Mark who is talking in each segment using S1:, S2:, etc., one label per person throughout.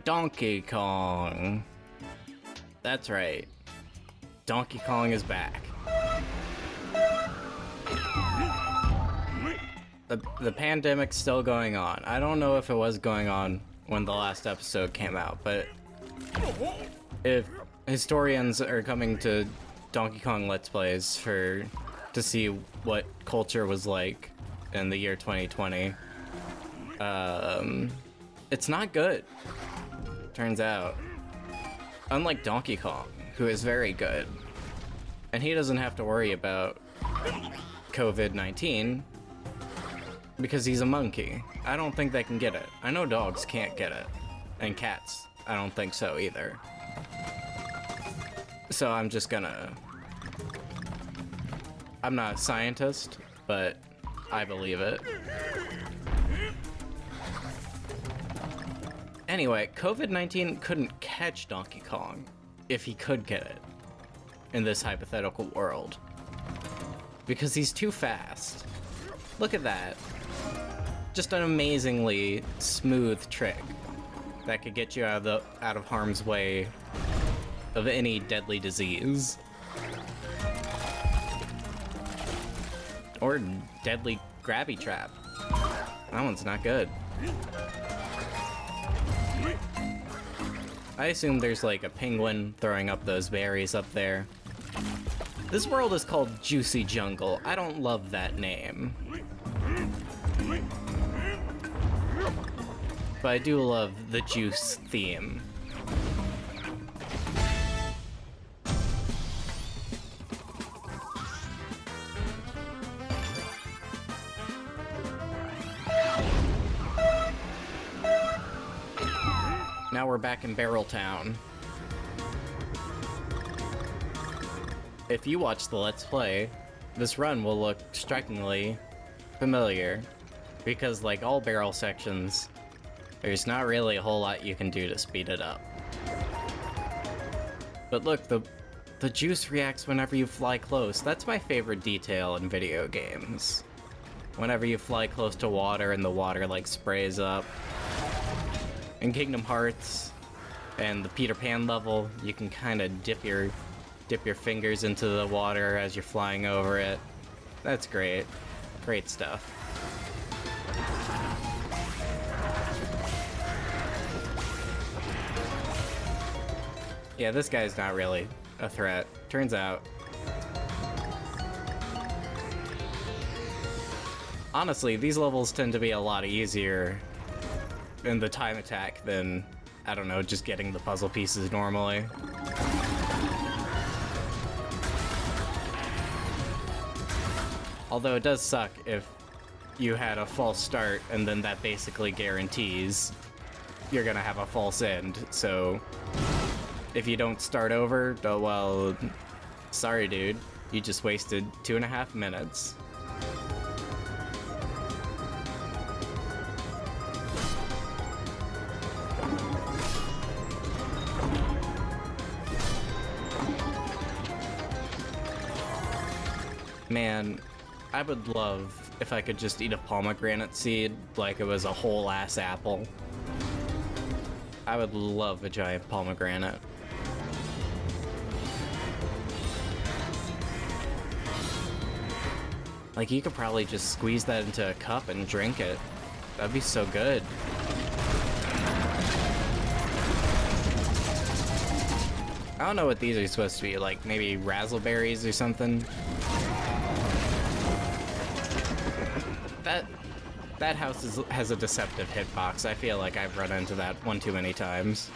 S1: Donkey Kong. That's right. Donkey Kong is back. The pandemic's still going on. I don't know if it was going on when the last episode came out, but if historians are coming to Donkey Kong Let's Plays to see what culture was like in the year 2020, it's not good, turns out. Unlike Donkey Kong, who is very good, and he doesn't have to worry about COVID-19 because he's a monkey. I don't think they can get it. I know dogs can't get it, and cats, I don't think so either. So I'm just gonna... I'm not a scientist, but I believe it. Anyway, COVID-19 couldn't catch Donkey Kong if he could get it in this hypothetical world, because he's too fast. Look at that. Just an amazingly smooth trick that could get you out of harm's way of any deadly disease. Or deadly grabby trap. That one's not good. I assume there's like a penguin throwing up those berries up there. This world is called Juicy Jungle. I don't love that name. But I do love the juice theme. Now we're back in Barrel Town. If you watch the Let's Play, this run will look strikingly familiar, because like all barrel sections, there's not really a whole lot you can do to speed it up. But look, the juice reacts whenever you fly close. That's my favorite detail in video games. Whenever you fly close to water and the water like sprays up. In Kingdom Hearts and the Peter Pan level, you can kind of dip your fingers into the water as you're flying over it. That's great. Great stuff. Yeah, this guy's not really a threat, turns out. Honestly, these levels tend to be a lot easier in the time attack than, I don't know, just getting the puzzle pieces normally. Although it does suck if you had a false start and then that basically guarantees you're gonna have a false end, so if you don't start over, oh well, sorry dude, you just wasted 2.5 minutes. Man, I would love if I could just eat a pomegranate seed like it was a whole ass apple. I would love a giant pomegranate. Like, you could probably just squeeze that into a cup and drink it. That'd be so good. I don't know what these are supposed to be, like maybe razzleberries or something. That house has a deceptive hitbox. I feel like I've run into that one too many times.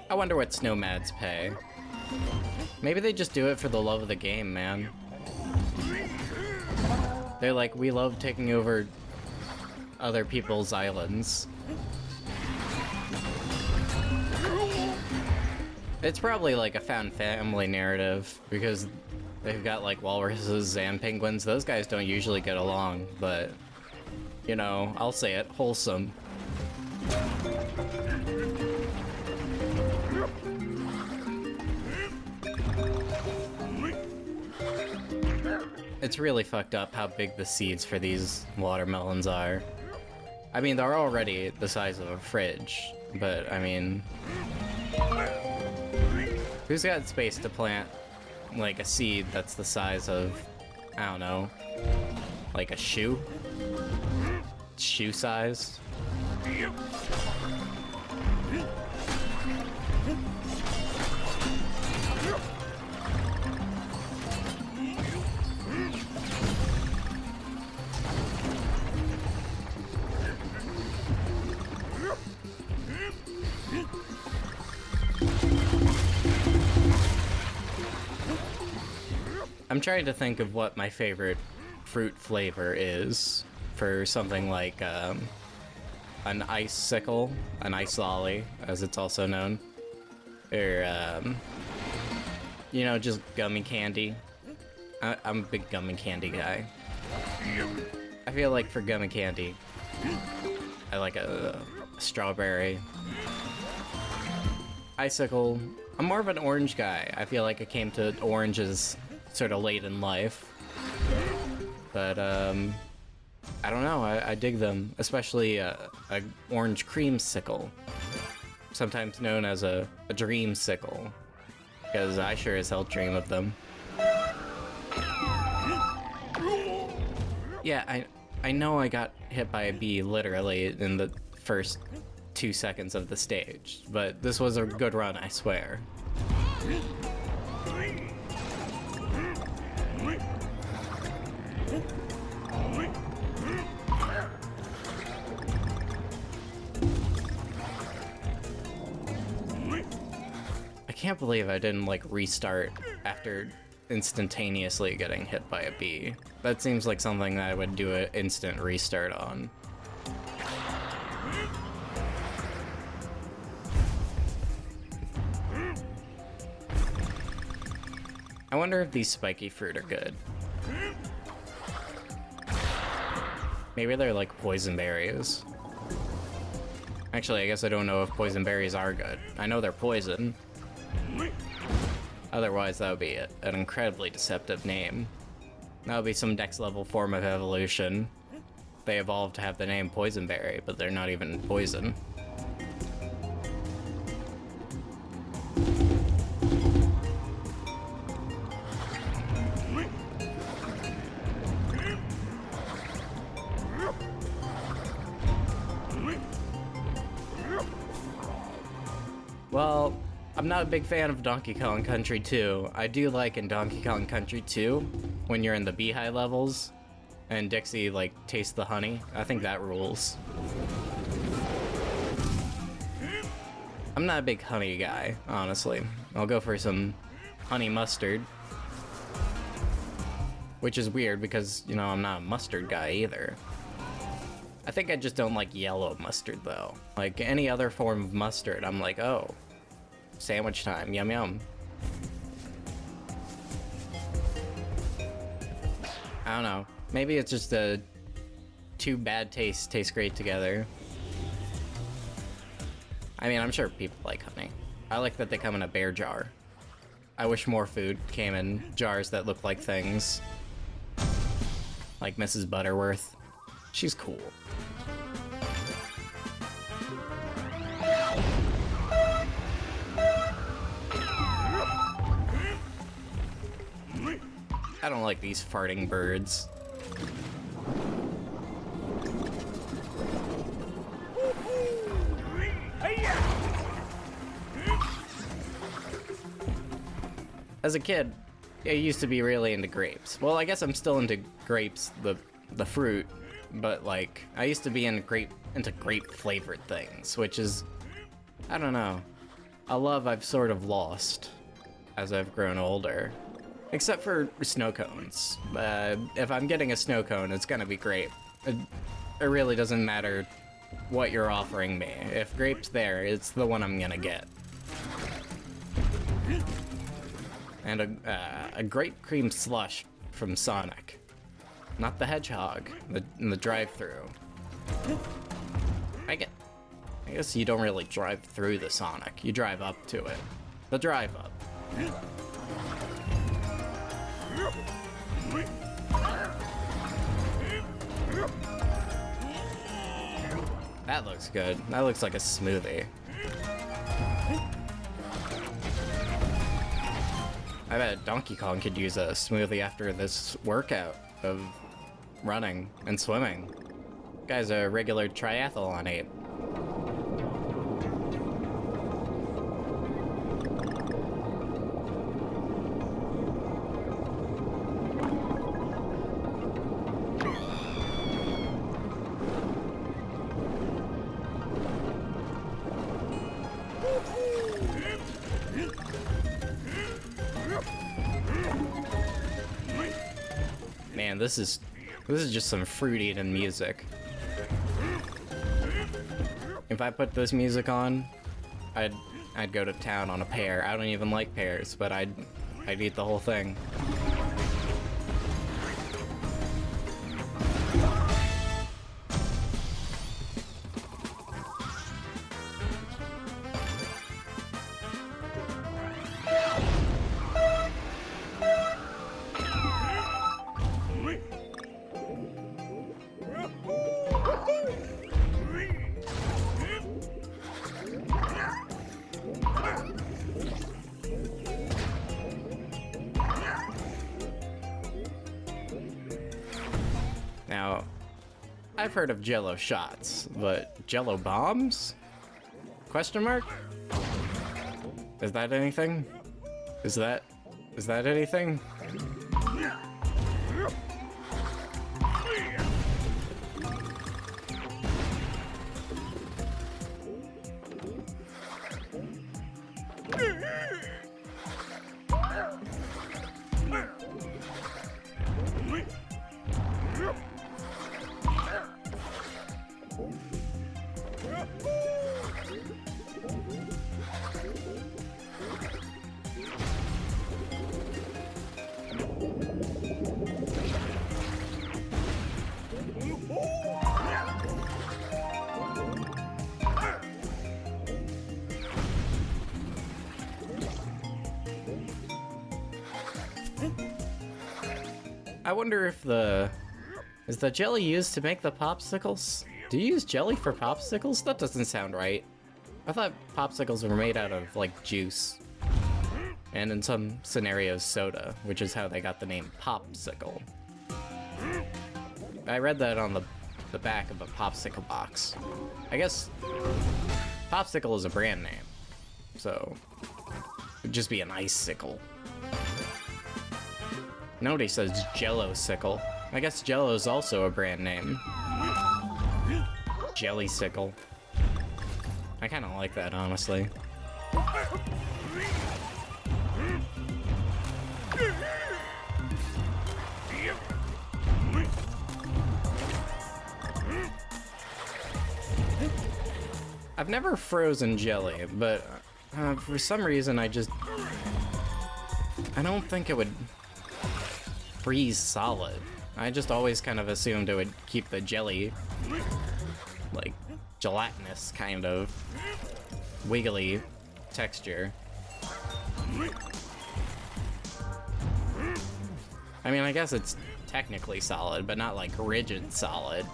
S1: I wonder what Snowmads pay. Maybe they just do it for the love of the game, man. They're like, we love taking over other people's islands. It's probably like a found family narrative, because they've got like walruses and penguins. Those guys don't usually get along, but, you know, I'll say it, wholesome. It's really fucked up how big the seeds for these watermelons are. I mean, they're already the size of a fridge, but I mean... Who's got space to plant, like, a seed that's the size of, I don't know, like a shoe? Shoe size? I'm trying to think of what my favorite fruit flavor is for something like an icicle, an ice lolly, as it's also known, or you know, just gummy candy. I'm a big gummy candy guy. I feel like for gummy candy, I like a strawberry. Icicle, I'm more of an orange guy. I feel like I came to oranges sort of late in life, but I don't know, I dig them, especially a orange creamsicle, sometimes known as a dreamsicle, because I sure as hell dream of them. Yeah, I know I got hit by a bee literally in the first 2 seconds of the stage, but this was a good run, I swear. I can't believe I didn't, like, restart after instantaneously getting hit by a bee. That seems like something that I would do an instant restart on. I wonder if these spiky fruit are good. Maybe they're like poison berries. Actually, I guess I don't know if poison berries are good. I know they're poison. Otherwise, that would be an incredibly deceptive name. That would be some next level form of evolution. They evolved to have the name poisonberry, but they're not even poison. Well, I'm not a big fan of Donkey Kong Country 2. I do like in Donkey Kong Country 2, when you're in the BEEHIVE levels, and Dixie, like, tastes the honey. I think that rules. I'm not a big honey guy, honestly. I'll go for some honey mustard. Which is weird because, you know, I'm not a mustard guy either. I think I just don't like yellow mustard, though. Like, any other form of mustard, I'm like, oh, sandwich time, yum yum. I don't know. Maybe it's just two bad tastes taste great together. I mean, I'm sure people like honey. I like that they come in a bear jar. I wish more food came in jars that look like things. Like Mrs. Butterworth. She's cool. I don't like these farting birds. As a kid, I used to be really into grapes. Well, I guess I'm still into grapes, the fruit, but like, I used to be into grape flavored things, which is, I don't know, a love I've sort of lost as I've grown older. Except for snow cones. If I'm getting a snow cone, it's gonna be grape. it really doesn't matter what you're offering me. If grape's there, it's the one I'm gonna get. And a grape cream slush from Sonic. Not the Hedgehog, in the drive-thru. I guess you don't really drive through the Sonic, you drive up to it. The drive up. That looks good. That looks like a smoothie. I bet Donkey Kong could use a smoothie after this workout of running and swimming. Guy's a regular triathlete. Man, this is just some fruit-eating music. If I put this music on, I'd go to town on a pear. I don't even like pears, but I'd eat the whole thing. Now, I've heard of Jello shots, but Jello bombs? Question mark? Is that anything? Is that anything? I wonder if is the jelly used to make the popsicles? Do you use jelly for popsicles? That doesn't sound right. I thought popsicles were made out of, like, juice. And in some scenarios, soda, which is how they got the name popsicle. I read that on the back of a popsicle box. I guess popsicle is a brand name, so it'd just be an icicle. Nobody says Jello-sicle. I guess Jello is also a brand name. Jelly-sicle. I kind of like that, honestly. I've never frozen jelly, but for some reason I don't think it would freeze solid. I just always kind of assumed it would keep the jelly, like, gelatinous kind of wiggly texture. I mean, I guess it's technically solid, but not like rigid solid.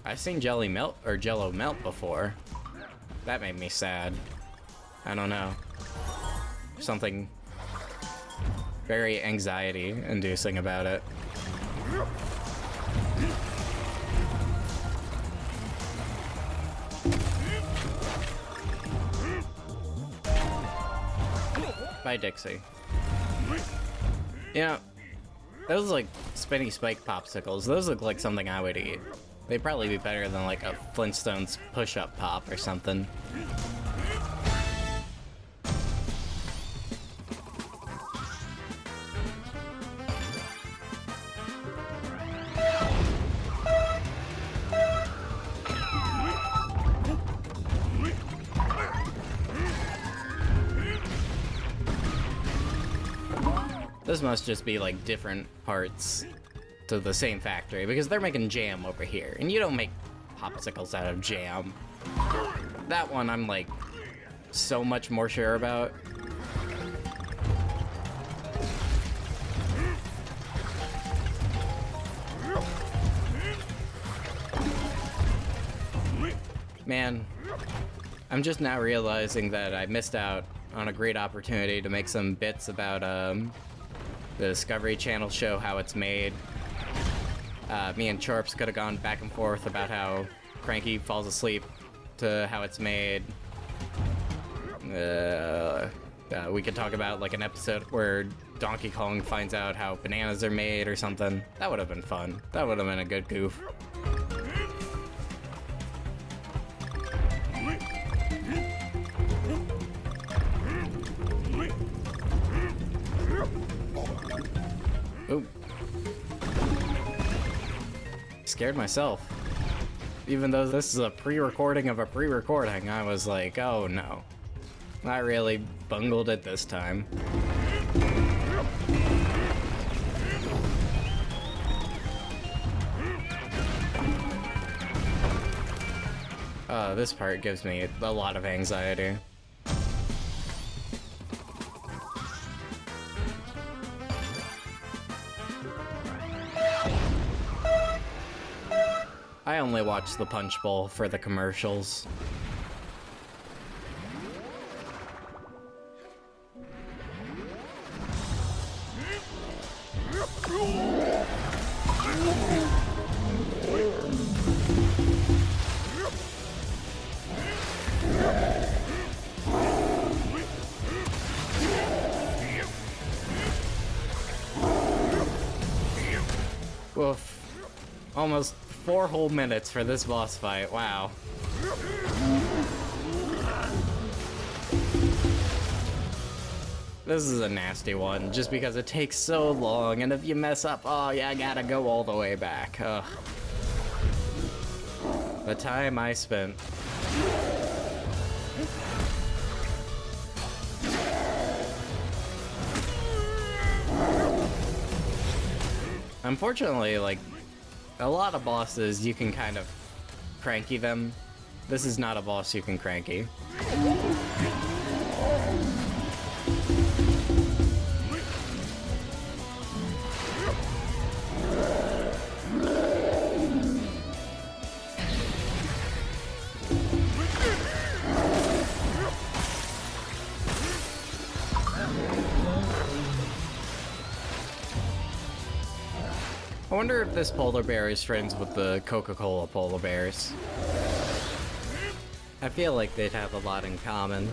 S1: I've seen jelly melt or Jello melt before. That made me sad. I don't know. Something very anxiety-inducing about it. Bye, Dixie. You know, those like spinny spike popsicles, those look like something I would eat. They'd probably be better than like a Flintstones push-up pop or something. This must just be like different parts to the same factory, because they're making jam over here, and you don't make popsicles out of jam. That one I'm like so much more sure about. Man, I'm just now realizing that I missed out on a great opportunity to make some bits about the Discovery Channel show, how it's made. Me and Chorps could have gone back and forth about how Cranky falls asleep to how it's made. We could talk about like an episode where Donkey Kong finds out how bananas are made or something. That would have been fun. That would have been a good goof. Oop. Scared myself. Even though this is a pre-recording of a pre-recording, I was like, oh no. I really bungled it this time. This part gives me a lot of anxiety. I only watch the Punch Bowl for the commercials. Woof. Almost 4 whole minutes for this boss fight, wow. This is a nasty one, just because it takes so long, and if you mess up, oh yeah, I gotta go all the way back. Ugh. The time I spent. Unfortunately, like, a lot of bosses, you can kind of cranky them. This is not a boss you can cranky. I wonder if this polar bear is friends with the Coca-Cola polar bears. I feel like they'd have a lot in common.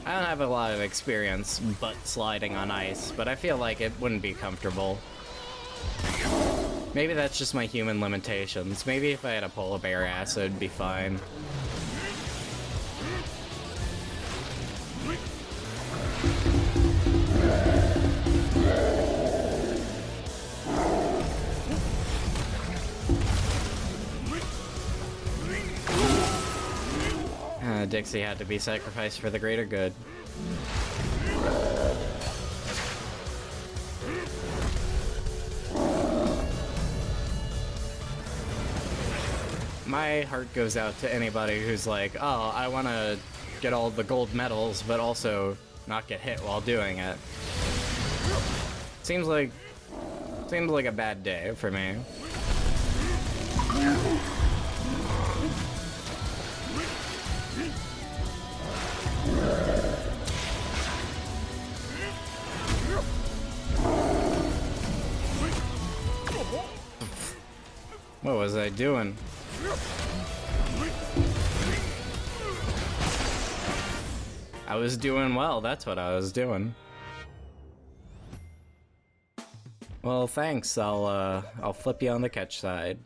S1: I don't have a lot of experience butt sliding on ice, but I feel like it wouldn't be comfortable. Maybe that's just my human limitations. Maybe if I had a polar bear ass, it'd be fine. Dixie had to be sacrificed for the greater good. My heart goes out to anybody who's like, oh, I want to get all the gold medals, but also not get hit while doing it. Seems like a bad day for me. What was I doing? I was doing well, that's what I was doing. Well, thanks. I'll flip you on the catch side.